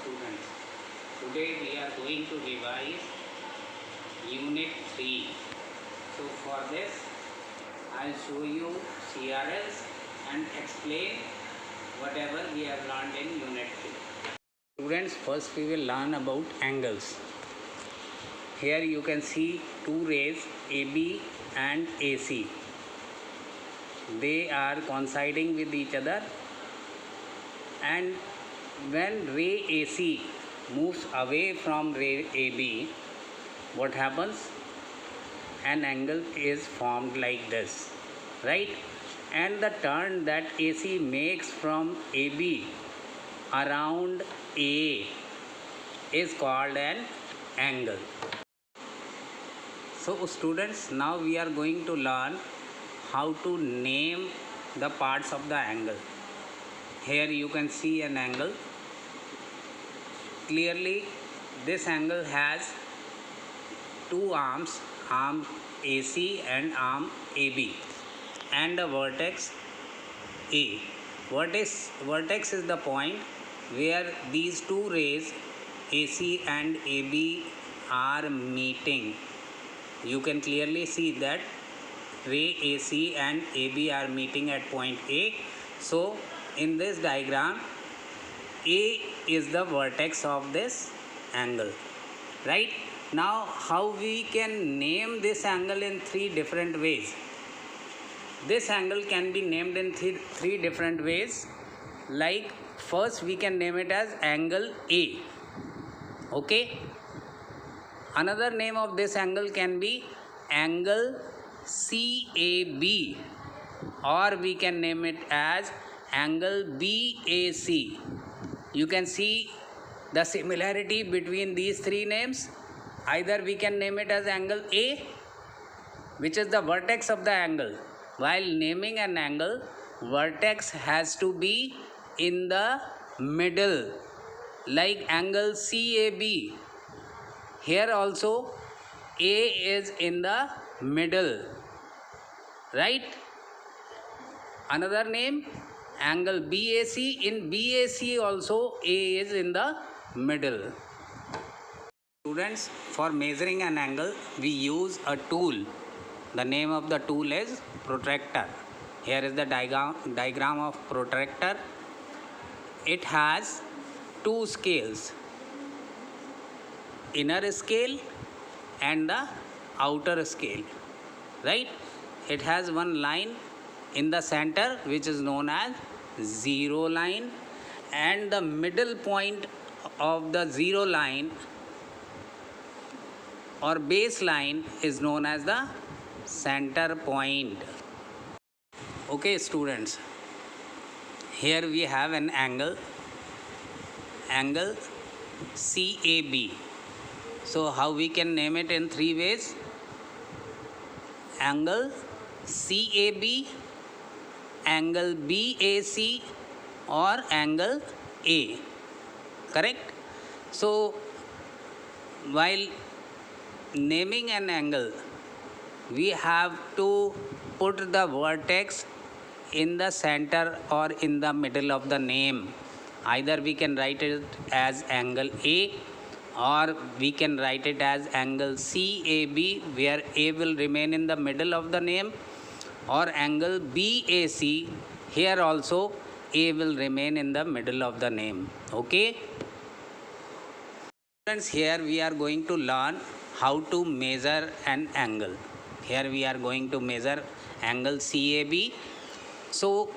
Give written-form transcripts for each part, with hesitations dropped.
students, today we are going to revise Unit 3. So for this, I'll show you CRLs and explain whatever we have learned in Unit 3. Students, first we will learn about angles. Here you can see two rays AB and AC. They are coinciding with each other, and when ray AC moves away from ray AB, what happens? An angle is formed like this, right? And the turn that AC makes from AB around A is called an angle. So students, now we are going to learn how to name the parts of the angle. Here you can see an angle. Clearly this angle has two arms, arm AC and arm AB, and a vertex A. Vertex is the point where these two rays AC and AB are meeting. You can clearly see that ray AC and AB are meeting at point A. So in this diagram, A is the vertex of this angle, right? Now how we can name this angle in three different ways? This angle can be named in three different ways. Like first we can name it as angle A. Okay. Another name of this angle can be angle CAB, or we can name it as angle BAC. You can see the similarity between these three names. Either we can name it as angle A, which is the vertex of the angle. While naming an angle, vertex has to be in the middle, like angle CAB. Here also A is in the middle, right? Another name, angle BAC. In BAC also A is in the middle. Students, for measuring an angle, we use a tool. The name of the tool is protractor. Here is the diagram of protractor. It has two scales, inner scale and the outer scale, right? It has one line in the center which is known as zero line, and the middle point of the zero line or baseline is known as the center point. Okay students, here we have an angle CAB. So how we can name it in three ways? Angle CAB, angle BAC, or angle A. Correct? So while naming an angle, we have to put the vertex in the center or in the middle of the name. Either we can write it as angle A, or we can write it as angle CAB, where A will remain in the middle of the name, or angle BAC. Here also A will remain in the middle of the name. Okay? Friends, here we are going to learn how to measure an angle. Here we are going to measure angle CAB. So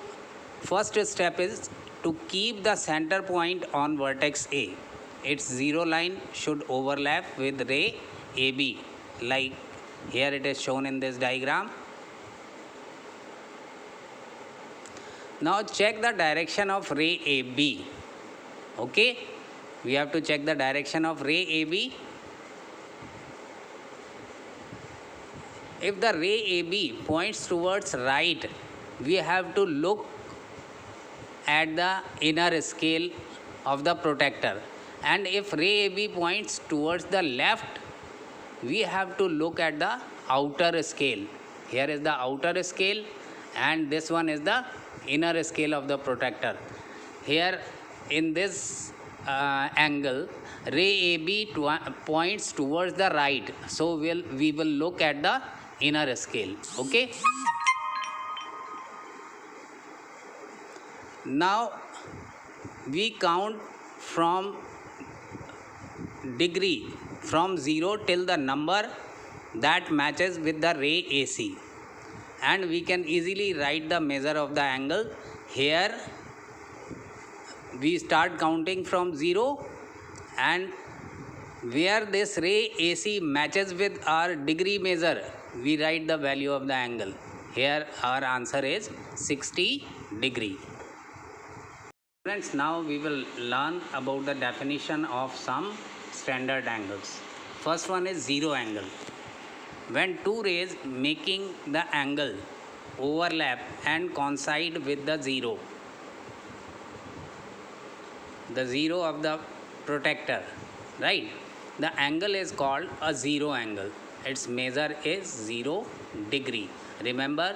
first step is to keep the center point on vertex A. Its zero line should overlap with ray AB, like here it is shown in this diagram. Now check the direction of ray AB. Okay, we have to check the direction of ray AB. If the ray AB points towards right, we have to look at the inner scale of the protractor, and if ray AB points towards the left, we have to look at the outer scale. Here is the outer scale, and this one is the inner scale of the protractor. Here in this angle, ray AB points towards the right, so we will look at the inner scale. Okay, now we count from degree from 0 till the number that matches with the ray AC, and we can easily write the measure of the angle. Here we start counting from 0, and where this ray AC matches with our degree measure, we write the value of the angle. Here our answer is 60 degree. Friends, now we will learn about the definition of some standard angles. First one is zero angle. When two rays making the angle overlap and coincide with the zero of the protector, right? The angle is called a zero angle. Its measure is 0 degree. Remember,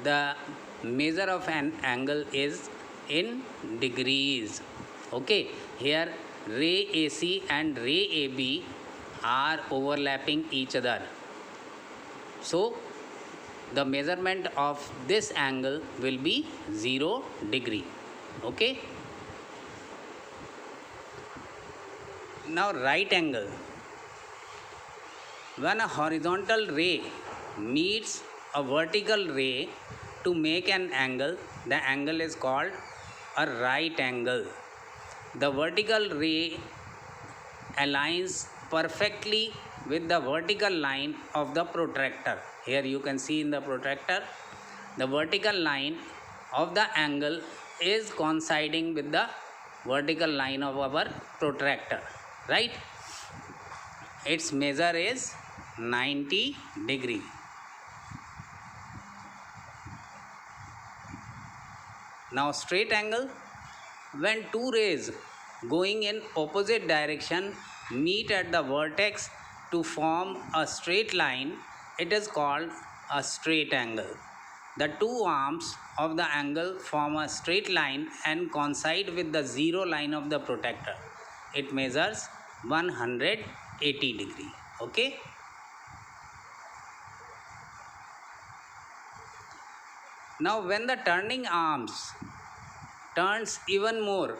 the measure of an angle is in degrees. Okay, here ray AC and ray AB are overlapping each other, so the measurement of this angle will be 0 degree. Okay, now right angle. When a horizontal ray meets a vertical ray to make an angle, the angle is called a right angle. The vertical ray aligns perfectly with the vertical line of the protractor. Here you can see in the protractor, the vertical line of the angle is coinciding with the vertical line of our protractor, right? Its measure is 90 degree. Now straight angle. When two rays going in opposite direction meet at the vertex to form a straight line, it is called a straight angle. The two arms of the angle form a straight line and coincide with the zero line of the protector. It measures 180 degree. Okay. Now when the turning arms turns even more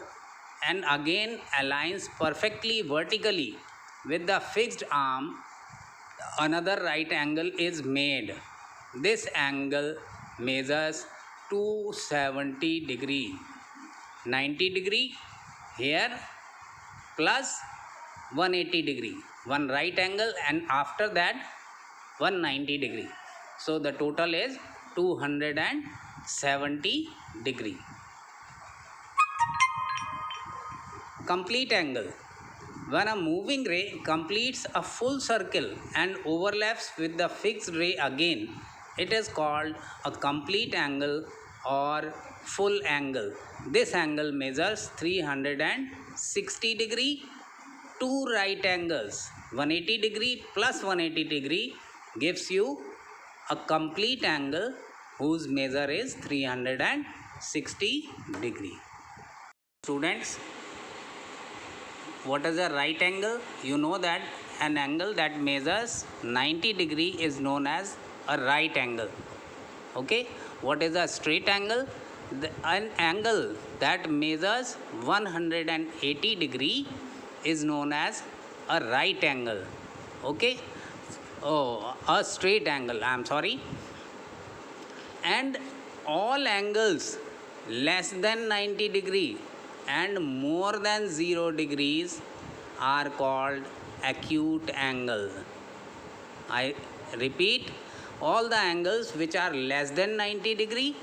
and again aligns perfectly vertically with the fixed arm, another right angle is made. This angle measures 270 degree. 90 degree here plus 180 degree. One right angle, and after that 190 degree. So the total is 270 degree. Complete angle. When a moving ray completes a full circle and overlaps with the fixed ray again, it is called a complete angle or full angle. This angle measures 360 degree. Two right angles, 180 degree plus 180 degree, gives you a complete angle whose measure is 360 degree. Students, what is a right angle? You know that an angle that measures 90 degree is known as a right angle. Okay, what is a straight angle? An angle that measures 180 degree is known as a right angle. Okay, a straight angle, I am sorry. And all angles less than 90 degree and more than 0 degrees are called acute angle. I repeat, all the angles which are less than 90 degree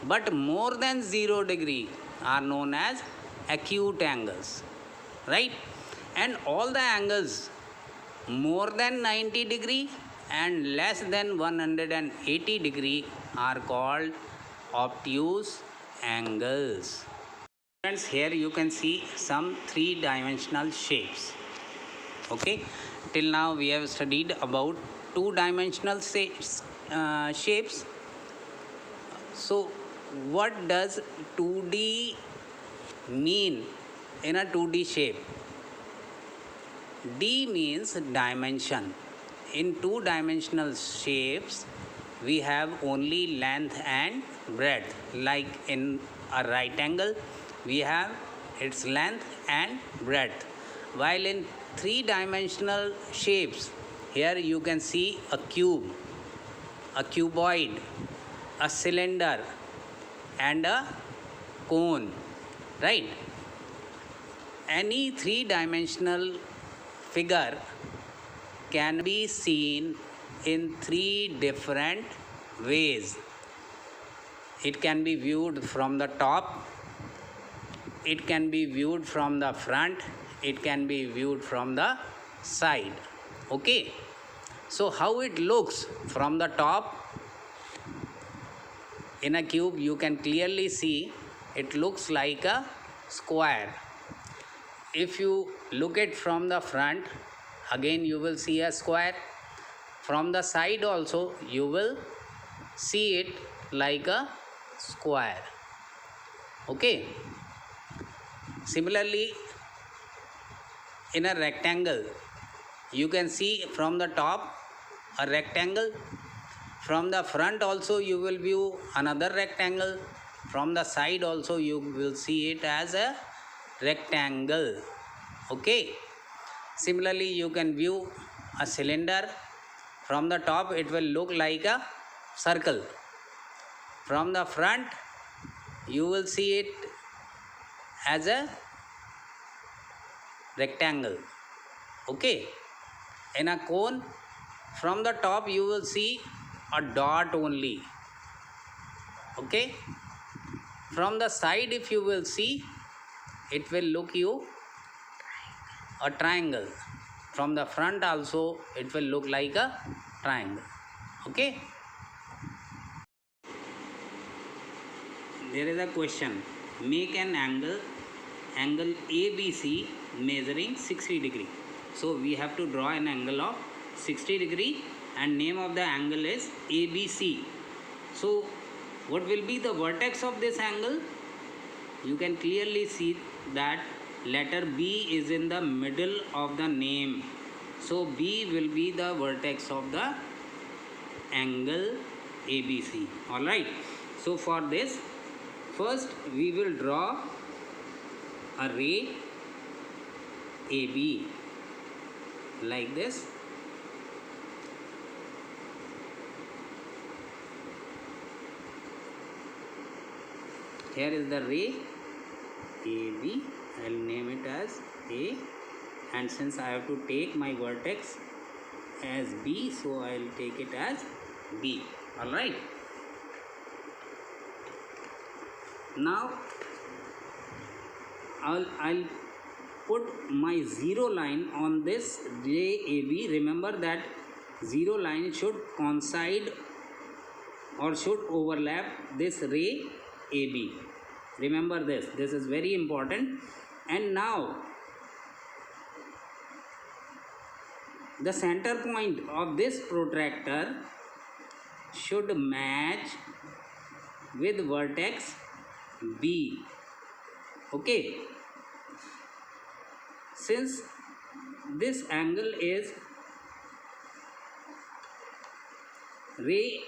but more than 0 degree are known as acute angles, right? And all the angles more than 90 degree and less than 180 degree are called obtuse angles. Friends, here you can see some three-dimensional shapes. Okay, till now we have studied about two-dimensional shapes. So what does 2D mean in a 2D shape. D means dimension. In two-dimensional shapes, we have only length and breadth. Like in a right angle, we have its length and breadth. While in three-dimensional shapes, here you can see a cube, a cuboid, a cylinder, and a cone, right? Any three-dimensional figure can be seen in three different ways. It can be viewed from the top, it can be viewed from the front, it can be viewed from the side. Okay, so how it looks from the top? In a cube you can clearly see it looks like a square. If you look at from the front, again you will see a square. From the side also you will see it like a square. Okay. Similarly, in a rectangle, you can see from the top a rectangle. From the front also you will view another rectangle. From the side also you will see it as a rectangle. Okay. Similarly, you can view a cylinder. From the top it will look like a circle. From the front you will see it as a rectangle. Okay. In a cone, from the top you will see a dot only. Okay. From the side if you will see, it will look you a triangle. From the front also it will look like a triangle. Okay. There is a question. Make an angle ABC measuring 60 degree. So we have to draw an angle of 60 degree and name of the angle is ABC. So what will be the vertex of this angle? You can clearly see that letter B is in the middle of the name. So B will be the vertex of the angle ABC. Alright. So for this, first we will draw a ray AB like this. Here is the ray AB. I will name it as A, and since I have to take my vertex as B, so I will take it as B. Alright. Now I'll put my zero line on this ray AB. Remember that zero line should coincide or should overlap this ray AB. Remember this. This is very important. And now the center point of this protractor should match with vertex B. Okay. Since this angle is ray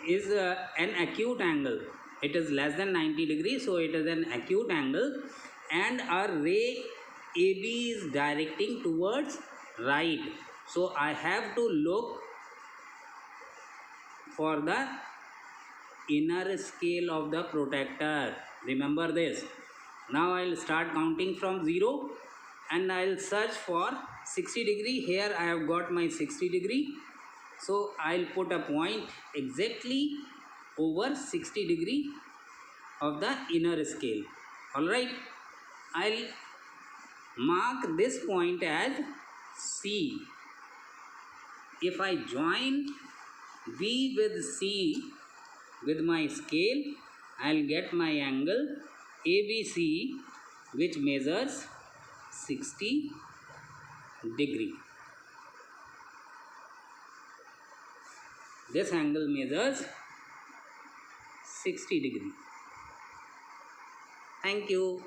is an acute angle, it is less than 90 degrees, so it is an acute angle, and our ray AB is directing towards right. So I have to look for the inner scale of the protractor. Remember this. Now I will start counting from 0 and I will search for 60 degree. Here I have got my 60 degree. So I will put a point exactly over 60 degree of the inner scale. Alright. I will mark this point as C. If I join B with C with my scale, I will get my angle ABC, which measures 60 degree. This angle measures 60 degree. Thank you.